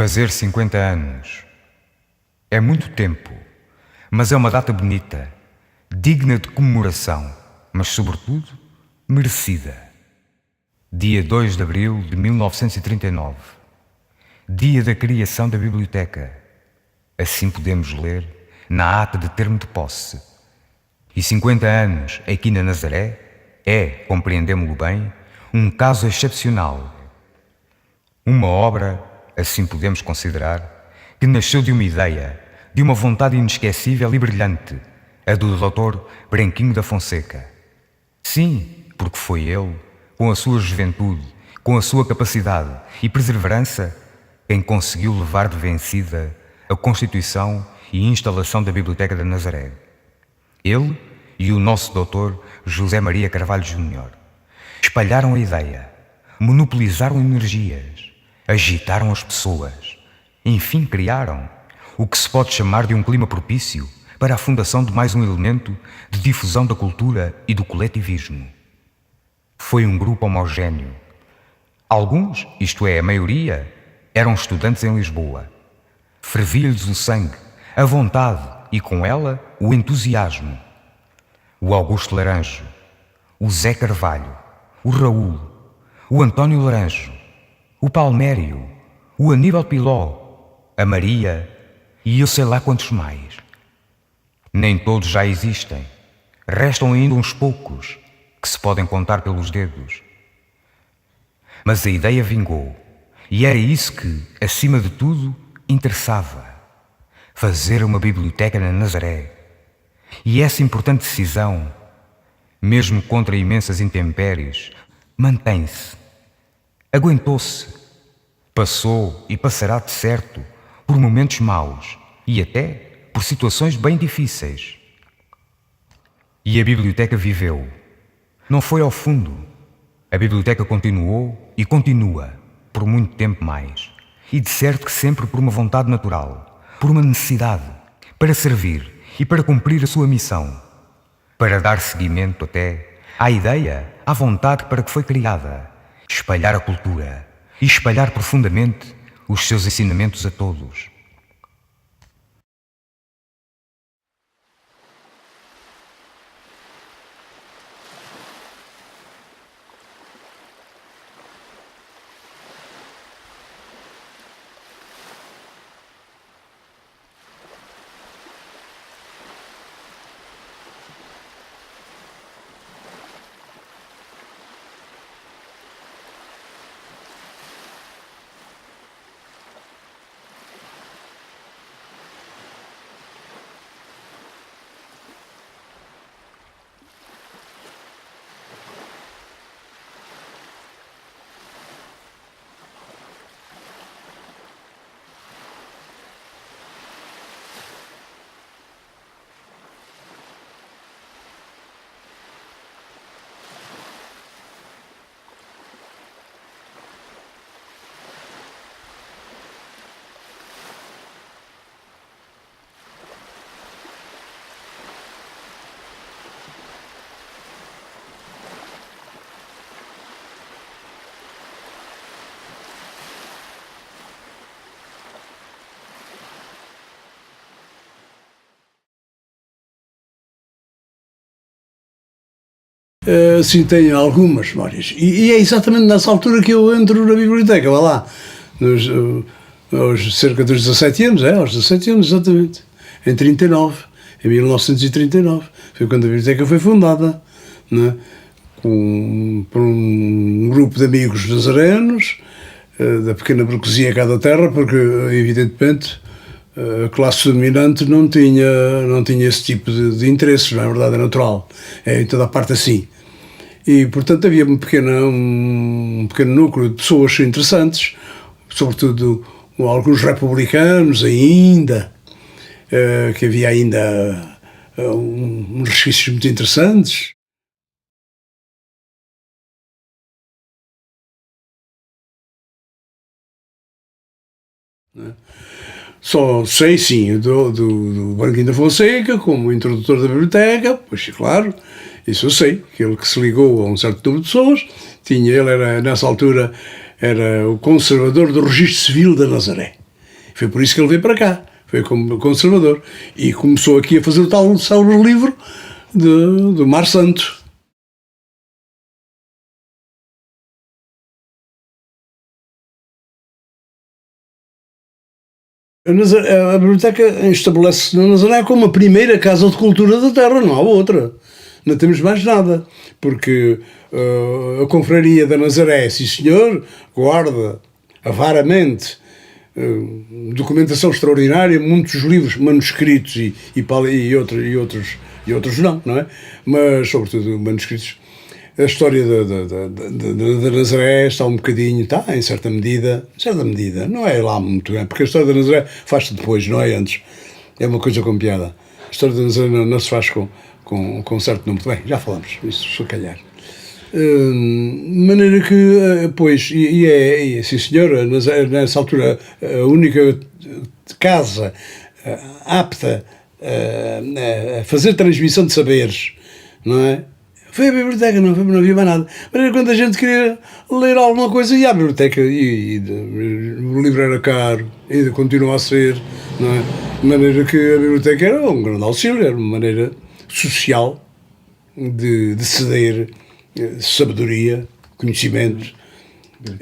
Fazer 50 anos é muito tempo, mas é uma data bonita, digna de comemoração, mas sobretudo merecida. Dia 2 de abril de 1939, dia da criação da biblioteca. Assim podemos ler na ata de termo de posse. E 50 anos aqui na Nazaré é, compreendemo-lo bem, um caso excepcional. Uma obra, assim podemos considerar, que nasceu de uma ideia, de uma vontade inesquecível e brilhante, a do Dr. Branquinho da Fonseca. Sim, porque foi ele, com a sua juventude, com a sua capacidade e perseverança, quem conseguiu levar de vencida a constituição e instalação da Biblioteca da Nazaré. Ele e o nosso Dr. José Maria Carvalho Júnior espalharam a ideia, monopolizaram energias, agitaram as pessoas, enfim criaram o que se pode chamar de um clima propício para a fundação de mais um elemento de difusão da cultura e do coletivismo. Foi um grupo homogéneo. Alguns, isto é, a maioria, eram estudantes em Lisboa. Fervia-lhes o sangue, a vontade e, com ela, o entusiasmo. O Augusto Laranjo, o Zé Carvalho, o Raul, o António Laranjo, o Palmério, o Aníbal Piló, a Maria e eu sei lá quantos mais. Nem todos já existem. Restam ainda uns poucos que se podem contar pelos dedos. Mas a ideia vingou e era isso que, acima de tudo, interessava. Fazer uma biblioteca na Nazaré. E essa importante decisão, mesmo contra imensas intempéries, mantém-se. Aguentou-se. Passou e passará de certo por momentos maus e até por situações bem difíceis. E a biblioteca viveu. Não foi ao fundo. A biblioteca continuou e continua por muito tempo mais. E de certo que sempre por uma vontade natural, por uma necessidade, para servir e para cumprir a sua missão, para dar seguimento até à ideia, à vontade para que foi criada, espalhar a cultura e espalhar profundamente os seus ensinamentos a todos. Sim, tenho algumas memórias. E é exatamente nessa altura que eu entro na biblioteca, vai lá, aos cerca dos 17 anos, aos 17 anos exatamente, em 39, em 1939, foi quando a biblioteca foi fundada, né? Por um grupo de amigos nazarenos, da pequena burguesia cá da terra, porque evidentemente a classe dominante não tinha esse tipo de interesses, não é verdade, é natural, é em toda a parte assim. E, portanto, havia um pequeno núcleo de pessoas interessantes, sobretudo alguns republicanos ainda, que havia ainda uns resquícios muito interessantes. Só sei, sim, do Branquinho da Fonseca, como introdutor da biblioteca, pois claro, isso eu sei, que ele que se ligou a um certo número de pessoas, ele era, nessa altura, era o conservador do Registro Civil da Nazaré. Foi por isso que ele veio para cá. Foi como conservador. E começou aqui a fazer o tal célebre livro do Mar Santo. A biblioteca estabelece-se na Nazaré como a primeira casa de cultura da terra, não há outra. Não temos mais nada, porque a confraria da Nazaré, sim senhor, guarda avaramente documentação extraordinária, muitos livros manuscritos e outros não é? Mas, sobretudo, manuscritos. A história da Nazaré está um bocadinho, está em certa medida, não é lá muito grande, porque a história da Nazaré faz-se depois, não é antes. É uma coisa com piada. A história da Nazaré não se faz com certo número. Bem, já falamos, isso se calhar. De maneira que, pois, sim senhor, nessa altura, a única casa apta a fazer transmissão de saberes, não é? Foi a biblioteca, não havia mais nada. Mas quando a gente queria ler alguma coisa, ia à biblioteca e o livro era caro, ainda continua a ser, não é? De maneira que a biblioteca era um grande auxílio, era uma maneira social de ceder sabedoria, conhecimento,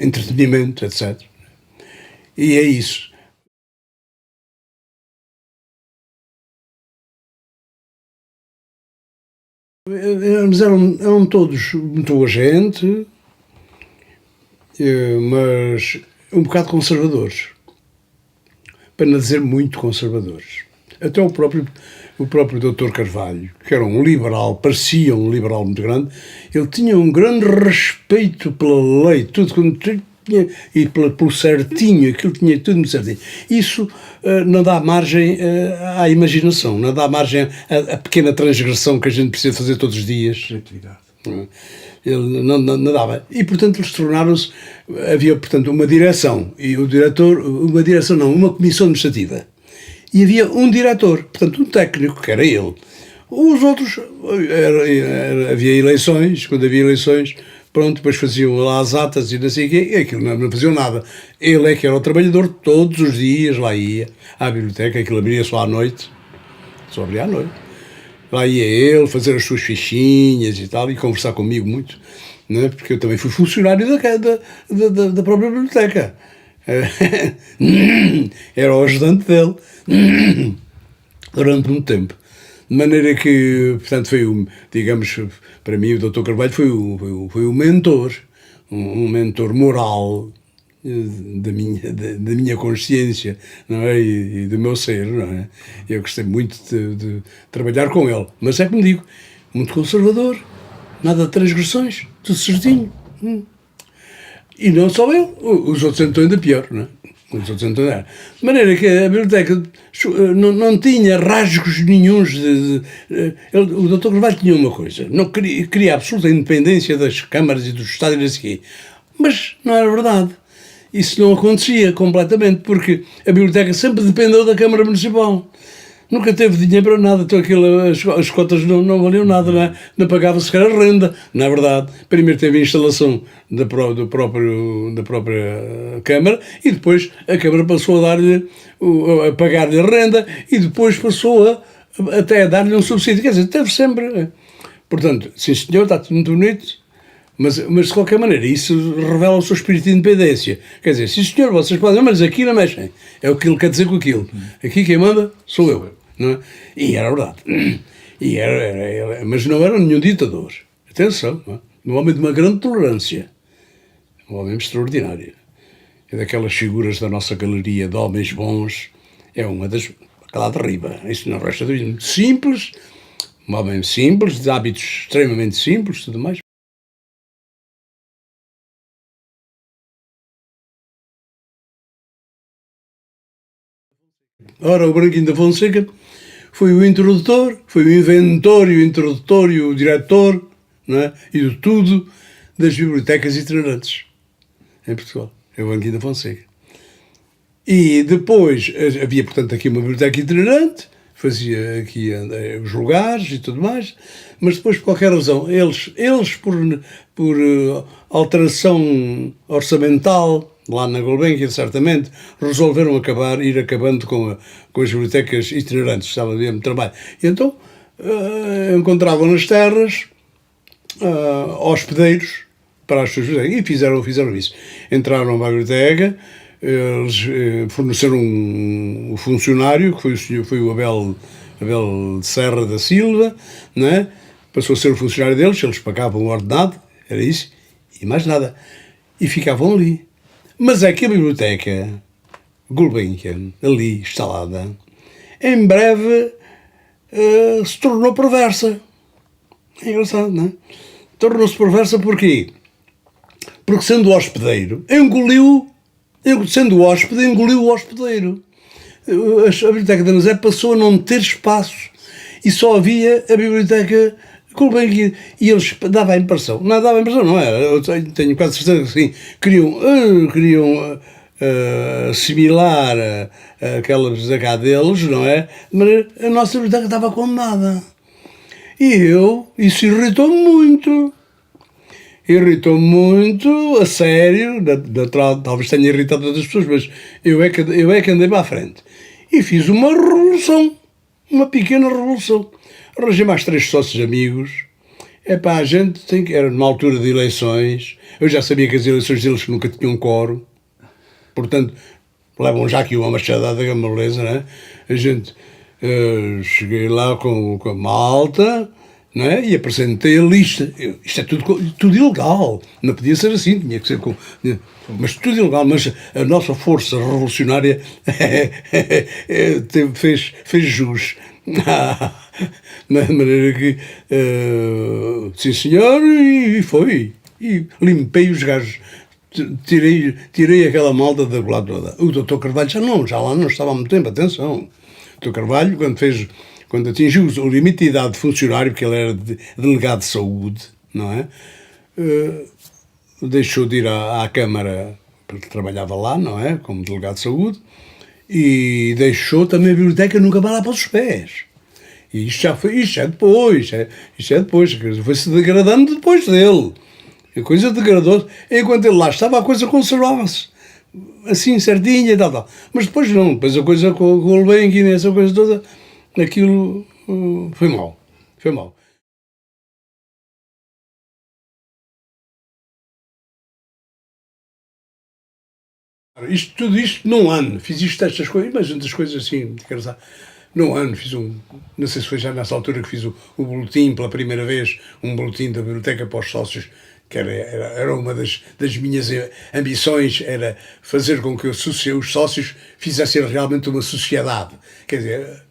entretenimento, etc. E é isso. Mas eram todos muito boa gente, mas um bocado conservadores, para não dizer muito conservadores. Até o próprio Dr. Carvalho, que era um liberal, parecia um liberal muito grande, ele tinha um grande respeito pela lei, tudo como tinha, e pelo certinho, aquilo tinha tudo muito certinho. Isso não dá margem à imaginação, não dá margem à pequena transgressão que a gente precisa fazer todos os dias. Ele não dava. E, portanto, eles tornaram-se... Havia, portanto, uma direção, e o diretor... Uma direção não, uma comissão administrativa. E havia um diretor, portanto, um técnico, que era ele. Os outros... havia eleições, quando havia eleições... Pronto, depois faziam lá as atas e não sei o quê, e aquilo não faziam nada. Ele é que era o trabalhador, todos os dias lá ia à biblioteca, aquilo abria só à noite, só abria à noite. Lá ia ele fazer as suas fichinhas e tal, e conversar comigo muito, não é? Porque eu também fui funcionário da própria biblioteca. Era o ajudante dele durante muito tempo. De maneira que, portanto, foi digamos, para mim o Dr. Carvalho foi o mentor, um mentor moral da minha consciência, não é? E do meu ser, não é? Eu gostei muito de trabalhar com ele, mas é como digo, muito conservador, nada de transgressões, tudo certinho. E não só ele, os outros então ainda pior, não é? De maneira que a biblioteca não tinha rasgos nenhuns o Dr. Carvalho tinha uma coisa, não queria absoluta independência das câmaras e dos Estados e mas não era verdade. Isso não acontecia completamente, porque a biblioteca sempre dependeu da Câmara Municipal. Nunca teve dinheiro para nada, então as cotas não valiam nada, não pagava sequer a renda, na verdade. Primeiro teve a instalação da própria Câmara e depois a Câmara passou a pagar-lhe a renda e depois passou até a dar-lhe um subsídio. Quer dizer, teve sempre. Portanto, sim senhor, está tudo muito bonito, mas de qualquer maneira isso revela o seu espírito de independência. Quer dizer, sim senhor, vocês podem, mas aqui não mexem. É o que ele quer dizer com aquilo. Aqui quem manda sou eu. Não é? E era verdade. Mas não era nenhum ditador. Atenção, não é? Um homem de uma grande tolerância. Um homem extraordinário. É daquelas figuras da nossa galeria de homens bons. É uma das... lá de riba. Isso não resta dúvida. Muito simples. Um homem simples, de hábitos extremamente simples, tudo mais. Ora, o Branquinho da Fonseca foi o introdutor, foi o inventor e o introdutor e o diretor, não é? E de tudo das bibliotecas itinerantes em Portugal. É o Branquinho da Fonseca. E depois havia, portanto, aqui uma biblioteca itinerante, fazia aqui os lugares e tudo mais, mas depois, por qualquer razão, eles por alteração orçamental, lá na Gulbenkian, certamente, resolveram ir acabando com as bibliotecas itinerantes, estava mesmo trabalho. E então encontravam nas terras hospedeiros para as suas bibliotecas, e fizeram isso. Entraram para a biblioteca, eles forneceram um funcionário, que foi o Abel de Serra da Silva, né? Passou a ser o funcionário deles, eles pagavam o ordenado, era isso, e mais nada. E ficavam ali. Mas é que a biblioteca Gulbenkian, ali instalada, em breve se tornou perversa. É engraçado, não é? Tornou-se perversa porquê? Porque sendo hospedeiro, sendo hóspede, engoliu o hospedeiro. A biblioteca da Nazé passou a não ter espaço e só havia a biblioteca Gulbenkian. E eles dava a impressão, não era, eu tenho quase certeza que sim, queriam assimilar aquela biblioteca deles, não é? Mas a nossa biblioteca estava condenada. E isso irritou-me muito, a sério, talvez tenha irritado outras pessoas, mas eu é que andei para a frente. E fiz uma revolução, uma pequena revolução. Arranjei mais 3 sócios amigos. A gente tem que... Era numa altura de eleições, eu já sabia que as eleições deles nunca tinham quórum, portanto, levam já aqui uma machadada, que é uma beleza, não é? A gente... cheguei lá com a malta, não é? E apresentei a lista. Isto é tudo ilegal, não podia ser assim, tinha que ser com... Mas tudo ilegal, mas a nossa força revolucionária fez jus. Na maneira que... sim senhor, e foi. E limpei os gajos. Tirei aquela malta da lá toda. O doutor Carvalho já lá não estava há muito tempo, atenção. O Dr. Carvalho, quando atingiu o limite de idade de funcionário, porque ele era delegado de saúde, não é? Deixou de ir à Câmara, porque trabalhava lá, não é? Como delegado de saúde, e deixou também a biblioteca nunca mais lá para os pés. E isto é depois, foi-se degradando depois dele. A coisa degradou-se. Enquanto ele lá estava, a coisa conservava-se. Assim, certinha e tal. Mas depois não, depois a coisa com o Gulbenkian, essa coisa toda, aquilo foi mal. Tudo isto num ano, fiz estas coisas, mas das coisas assim, num ano fiz não sei se foi já nessa altura que fiz o boletim pela primeira vez, um boletim da biblioteca para os sócios, que era uma das minhas ambições, era fazer com que os sócios fizessem realmente uma sociedade, quer dizer,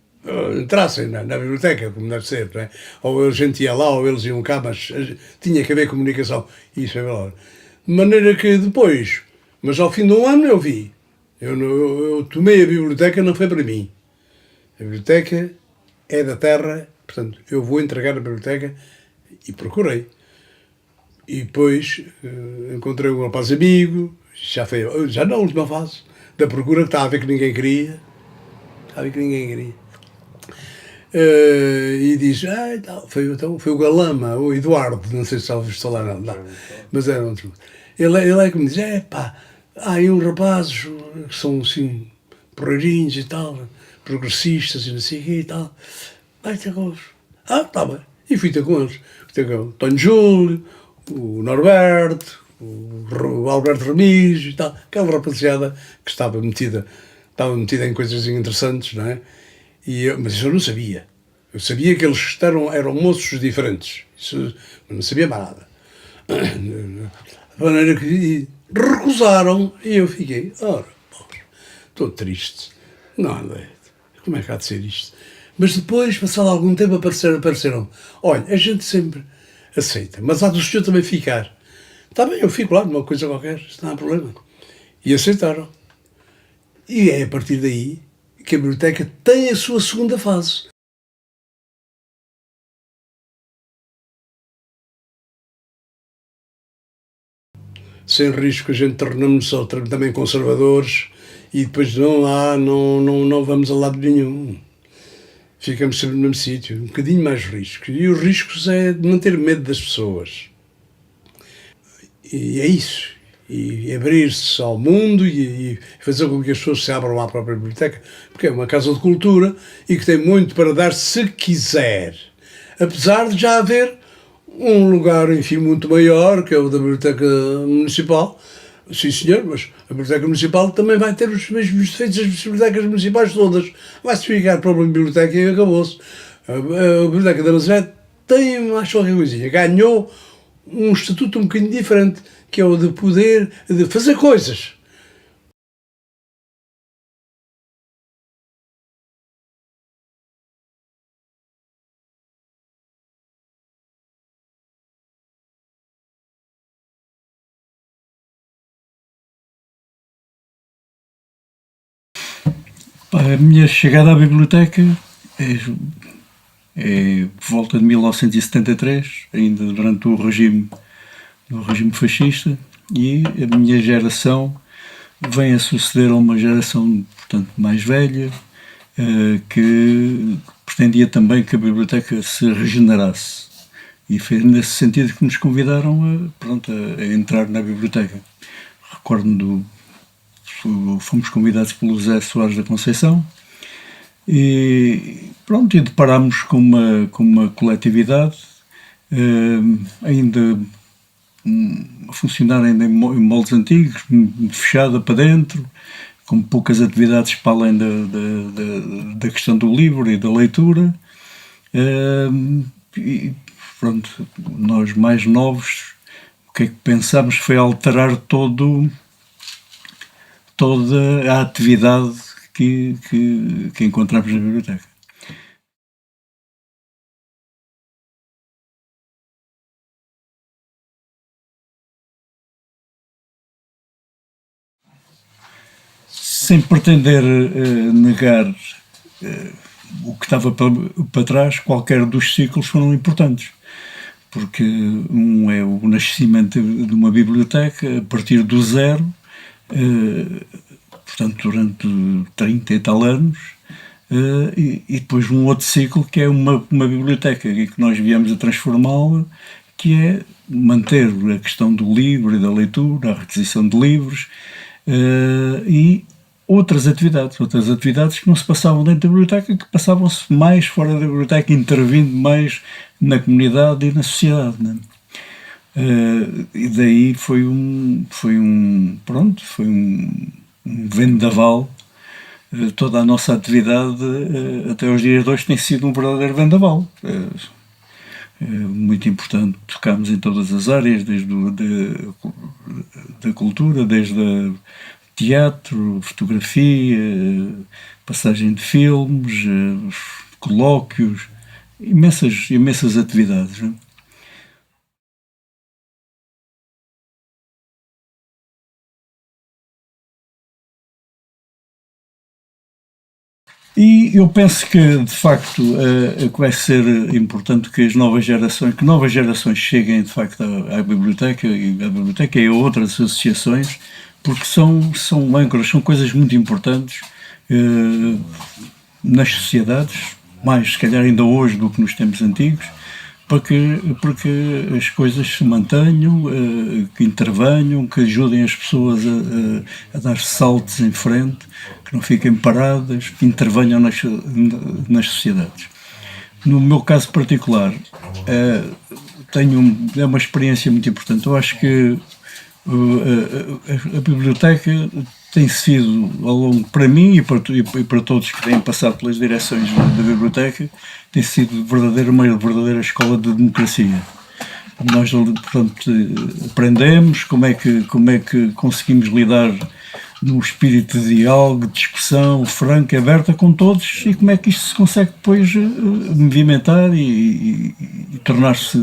entrassem na biblioteca, como deve ser, não é? Ou a gente ia lá, ou eles iam cá, mas tinha que haver comunicação, isso é verdade. De maneira que depois, mas ao fim de um ano eu vi, eu tomei a biblioteca, não foi para mim. A biblioteca é da terra, portanto, eu vou entregar a biblioteca e procurei. E depois encontrei um rapaz amigo, já na última fase da procura, que estava a ver que ninguém queria. E diz, foi o Galama, o Eduardo, não sei se já ouviste falar, não, mas era outro. Ele é que me diz, há aí uns rapazes que são assim, porreirinhos e tal, progressistas e não sei o quê e tal, vai ter com eles. Tá bem. E fui ter com eles. Fui ter com o Tonho Júlio, o Norberto, o Alberto Ramis e tal, aquela rapaziada que estava metida em coisas interessantes, não é? Mas isso eu não sabia. Eu sabia que eles eram moços diferentes, isso, mas não sabia mais nada. De maneira que recusaram e eu fiquei, estou triste. Não, André, como é que há de ser isto? Mas depois, passado algum tempo, apareceram. Olha, a gente sempre aceita, mas há do senhor também ficar. Está bem, eu fico lá numa coisa qualquer, não há problema. E aceitaram. E é a partir daí que a biblioteca tem a sua segunda fase. Sem risco, a gente tornamos também conservadores e depois não vamos a lado nenhum. Ficamos sempre no mesmo sítio, um bocadinho mais risco. E os riscos é de não ter medo das pessoas. E é isso. e abrir-se ao mundo e fazer com que as pessoas se abram à própria biblioteca, porque é uma casa de cultura e que tem muito para dar se quiser. Apesar de já haver um lugar, enfim, muito maior, que é o da Biblioteca Municipal. Sim, senhor, mas a Biblioteca Municipal também vai ter os mesmos defeitos das bibliotecas municipais todas. Vai-se ficar para uma biblioteca e acabou-se. A Biblioteca da Nazaré tem mais qualquer coisinha. Ganhou um estatuto um bocadinho diferente, que é o de poder, de fazer coisas. A minha chegada à biblioteca é por volta de 1973, ainda durante o regime fascista, e a minha geração vem a suceder a uma geração, portanto, mais velha, que pretendia também que a biblioteca se regenerasse. E foi nesse sentido que nos convidaram a entrar na biblioteca. Recordo-me fomos convidados pelo José Soares da Conceição e pronto, e deparámos com uma coletividade ainda a funcionar ainda em moldes antigos, fechada para dentro, com poucas atividades para além da questão do livro e da leitura. E pronto, nós mais novos, o que é que pensámos foi alterar toda a atividade que encontramos na biblioteca. Sem pretender negar o que estava para trás, qualquer dos ciclos foram importantes, porque um é o nascimento de uma biblioteca a partir do zero, portanto durante 30 e tal anos, e depois um outro ciclo que é uma biblioteca e que nós viemos a transformá-la, que é manter a questão do livro e da leitura, a requisição de livros, e outras atividades que não se passavam dentro da biblioteca, que passavam-se mais fora da biblioteca, intervindo mais na comunidade e na sociedade, né? E daí foi um vendaval. Toda a nossa atividade até os dias de hoje tem sido um verdadeiro vendaval. Muito importante, tocámos em todas as áreas, desde da cultura, desde a teatro, fotografia, passagem de filmes, colóquios, imensas atividades, né? E eu penso que, de facto, que vai ser importante que novas gerações cheguem, de facto, à biblioteca e a outras associações, porque são âncoras, são coisas muito importantes nas sociedades, mais, se calhar, ainda hoje do que nos tempos antigos, porque as coisas se mantenham, que intervenham, que ajudem as pessoas a dar saltos em frente, que não fiquem paradas, que intervenham nas sociedades. No meu caso particular, é uma experiência muito importante. Eu acho que a biblioteca tem sido, ao longo, para mim e para todos que têm passado pelas direções da biblioteca, tem sido uma verdadeira escola de democracia. Nós, portanto, aprendemos como é que conseguimos lidar num espírito de diálogo, de discussão franca e aberta com todos, e como é que isto se consegue depois movimentar e tornar-se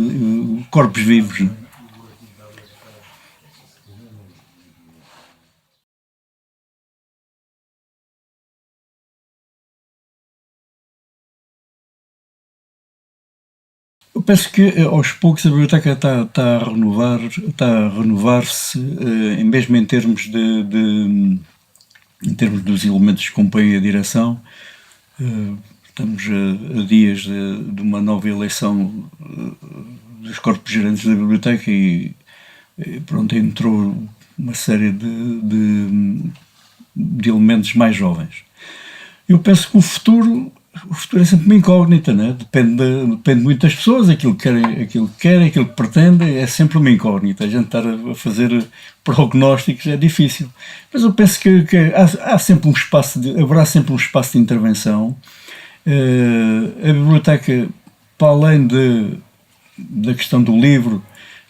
corpos vivos, né? Eu penso que aos poucos a biblioteca está a renovar-se, mesmo em termos em termos dos elementos que compõem a direção. Estamos a dias de uma nova eleição dos corpos gerentes da biblioteca e pronto, entrou uma série de elementos mais jovens. Eu penso que o futuro é sempre uma incógnita, né? Depende muito das pessoas, aquilo que querem, aquilo que pretendem, é sempre uma incógnita. A gente estar a fazer prognósticos é difícil. Mas eu penso que haverá sempre um espaço de intervenção. A biblioteca, para além da questão do livro,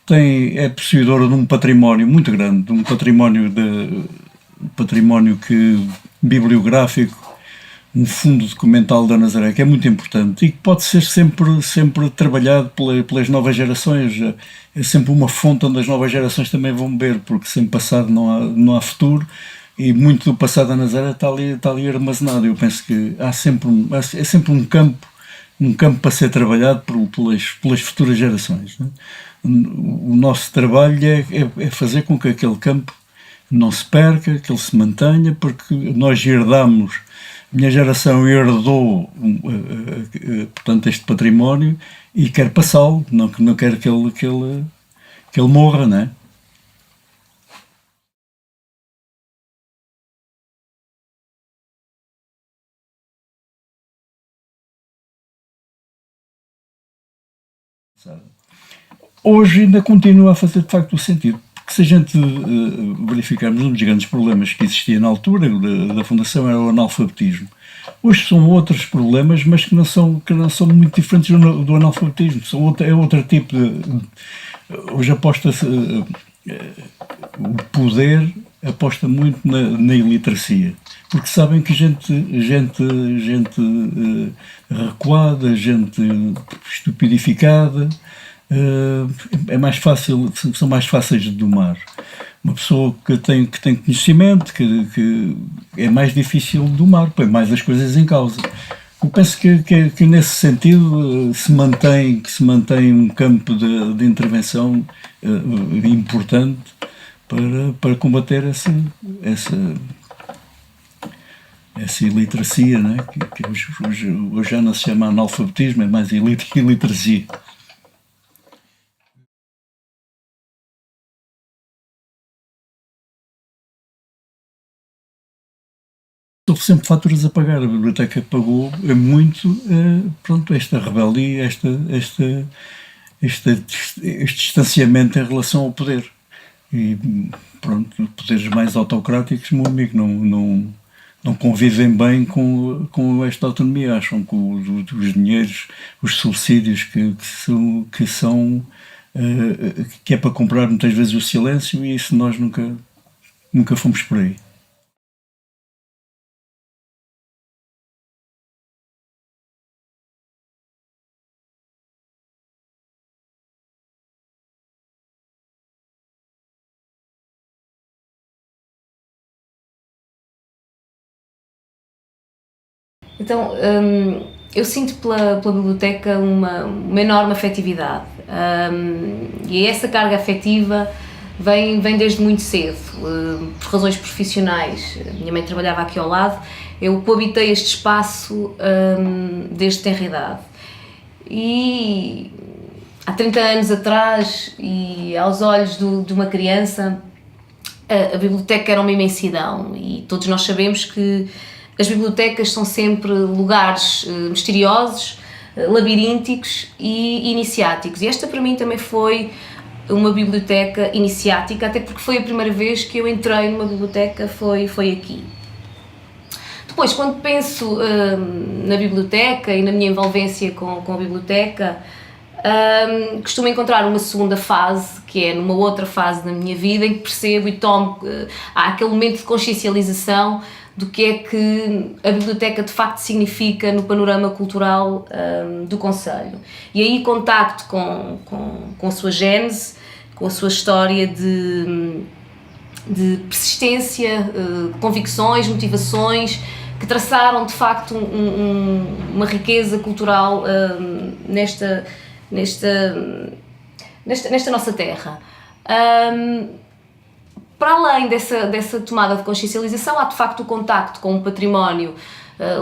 é possuidora de um património muito grande, de um património bibliográfico, um fundo documental da Nazaré, que é muito importante e que pode ser sempre trabalhado pelas novas gerações. É sempre uma fonte onde as novas gerações também vão beber, porque sem passado não há futuro, e muito do passado da Nazaré está ali armazenado. Eu penso que é sempre um campo para ser trabalhado pelas futuras gerações, né? O nosso trabalho é fazer com que aquele campo não se perca, que ele se mantenha, porque nós herdamos. A minha geração herdou, portanto, este património e quer passá-lo, não quer que ele morra, não é? Hoje ainda continua a fazer de facto o sentido, porque se a gente verificarmos um dos grandes problemas que existia na altura da fundação era o analfabetismo. Hoje são outros problemas, mas que não são muito diferentes do analfabetismo. É outro tipo de. Hoje aposta-se. O poder aposta muito na iliteracia, porque sabem que gente recuada, gente estupidificada, é mais fácil, são mais fáceis de domar. Uma pessoa que tem conhecimento, que é mais difícil de domar, põe mais as coisas em causa. Eu penso que nesse sentido se mantém um campo de intervenção importante para combater essa iliteracia, né? Que hoje já não se chama analfabetismo, é mais iliteracia. Houve sempre faturas a pagar, a biblioteca pagou muito, pronto, esta rebeldia, este distanciamento em relação ao poder. E pronto, poderes mais autocráticos, meu amigo, não convivem bem com esta autonomia, acham que os dinheiros, os subsídios que é para comprar muitas vezes o silêncio, e isso nós nunca fomos por aí. Então, eu sinto pela biblioteca uma enorme afetividade, e essa carga afetiva vem desde muito cedo, por razões profissionais. A minha mãe trabalhava aqui ao lado, eu coabitei este espaço desde tenra idade. E há 30 anos atrás, e aos olhos de uma criança, a biblioteca era uma imensidão, e todos nós sabemos que as bibliotecas são sempre lugares misteriosos, labirínticos e iniciáticos. E esta para mim também foi uma biblioteca iniciática, até porque foi a primeira vez que eu entrei numa biblioteca, foi aqui. Depois, quando penso na biblioteca e na minha envolvência com a biblioteca, costumo encontrar uma segunda fase, que é numa outra fase da minha vida, em que percebo e tomo, há aquele momento de consciencialização do que é que a biblioteca de facto significa no panorama cultural do concelho. E aí contacto com a sua gênese, com a sua história de persistência, convicções, motivações, que traçaram de facto uma riqueza cultural nesta nossa terra. Para além dessa tomada de consciencialização, há de facto o contacto com um património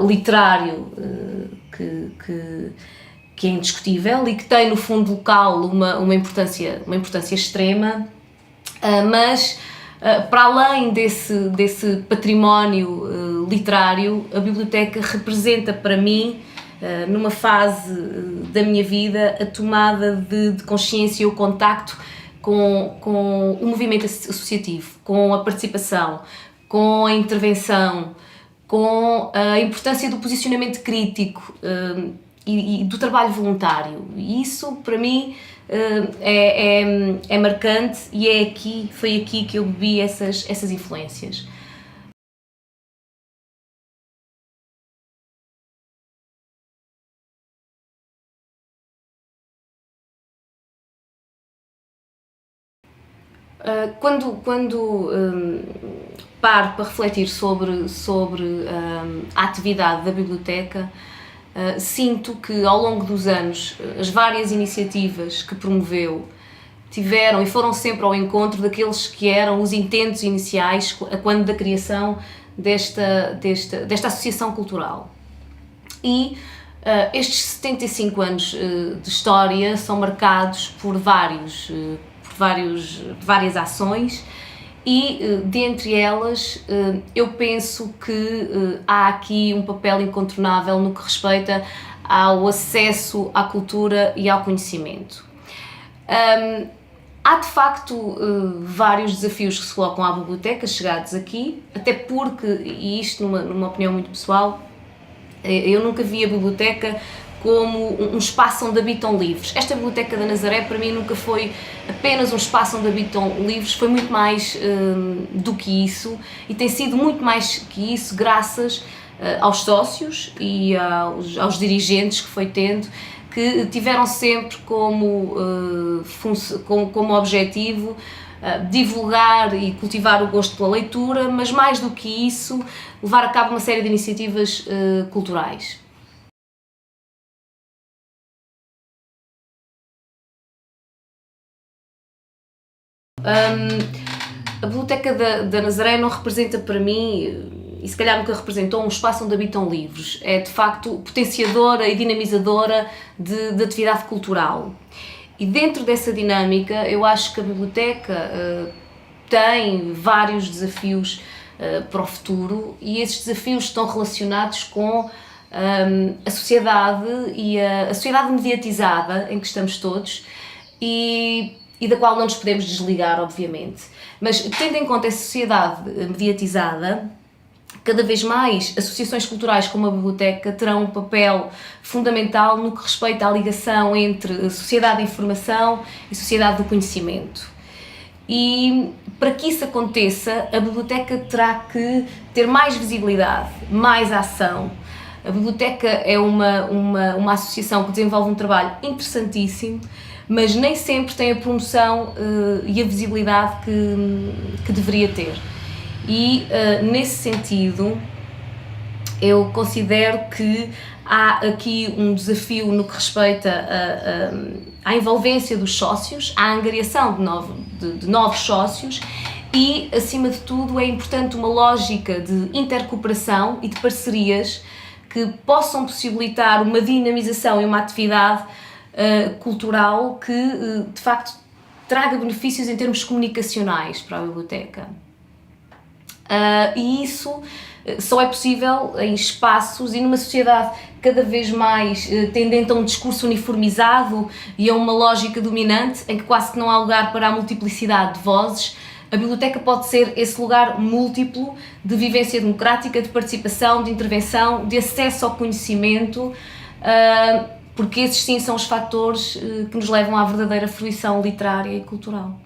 literário que é indiscutível e que tem no fundo local uma importância extrema, mas Para além desse património literário, a biblioteca representa para mim, numa fase da minha vida, a tomada de consciência e o contacto com o movimento associativo, com a participação, com a intervenção, com a importância do posicionamento crítico e do trabalho voluntário. E isso, para mim, é marcante e foi aqui que eu bebi essas influências. Quando paro para refletir sobre a atividade da biblioteca, sinto que ao longo dos anos as várias iniciativas que promoveu tiveram e foram sempre ao encontro daqueles que eram os intentos iniciais quando da criação desta associação cultural. E estes 75 anos de história são marcados por várias ações e, dentre elas, eu penso que há aqui um papel incontornável no que respeita ao acesso à cultura e ao conhecimento. Há de facto vários desafios que se colocam à biblioteca chegados aqui, até porque, e isto numa opinião muito pessoal, eu nunca vi a biblioteca como um espaço onde habitam livros. Esta Biblioteca da Nazaré, para mim, nunca foi apenas um espaço onde habitam livros, foi muito mais do que isso, e tem sido muito mais que isso graças aos sócios e aos dirigentes que foi tendo, que tiveram sempre como objetivo divulgar e cultivar o gosto pela leitura, mas mais do que isso, levar a cabo uma série de iniciativas culturais. A Biblioteca da Nazaré não representa para mim, e se calhar nunca representou, um espaço onde habitam livros. É de facto potenciadora e dinamizadora de atividade cultural. E dentro dessa dinâmica, eu acho que a biblioteca tem vários desafios para o futuro, e esses desafios estão relacionados com a sociedade e a sociedade mediatizada em que estamos todos e da qual não nos podemos desligar, obviamente. Mas, tendo em conta essa sociedade mediatizada, cada vez mais associações culturais como a biblioteca terão um papel fundamental no que respeita à ligação entre sociedade da informação e sociedade do conhecimento. E para que isso aconteça, a biblioteca terá que ter mais visibilidade, mais ação. A biblioteca é uma associação que desenvolve um trabalho interessantíssimo, mas nem sempre tem a promoção e a visibilidade que deveria ter. E, nesse sentido, eu considero que há aqui um desafio no que respeita à envolvência dos sócios, à angariação de novos sócios e, acima de tudo, é importante uma lógica de intercooperação e de parcerias que possam possibilitar uma dinamização e uma atividade cultural que, de facto, traga benefícios em termos comunicacionais para a biblioteca. E isso só é possível em espaços e numa sociedade cada vez mais tendente a um discurso uniformizado e a uma lógica dominante em que quase que não há lugar para a multiplicidade de vozes. A biblioteca pode ser esse lugar múltiplo de vivência democrática, de participação, de intervenção, de acesso ao conhecimento, porque esses sim são os fatores que nos levam à verdadeira fruição literária e cultural.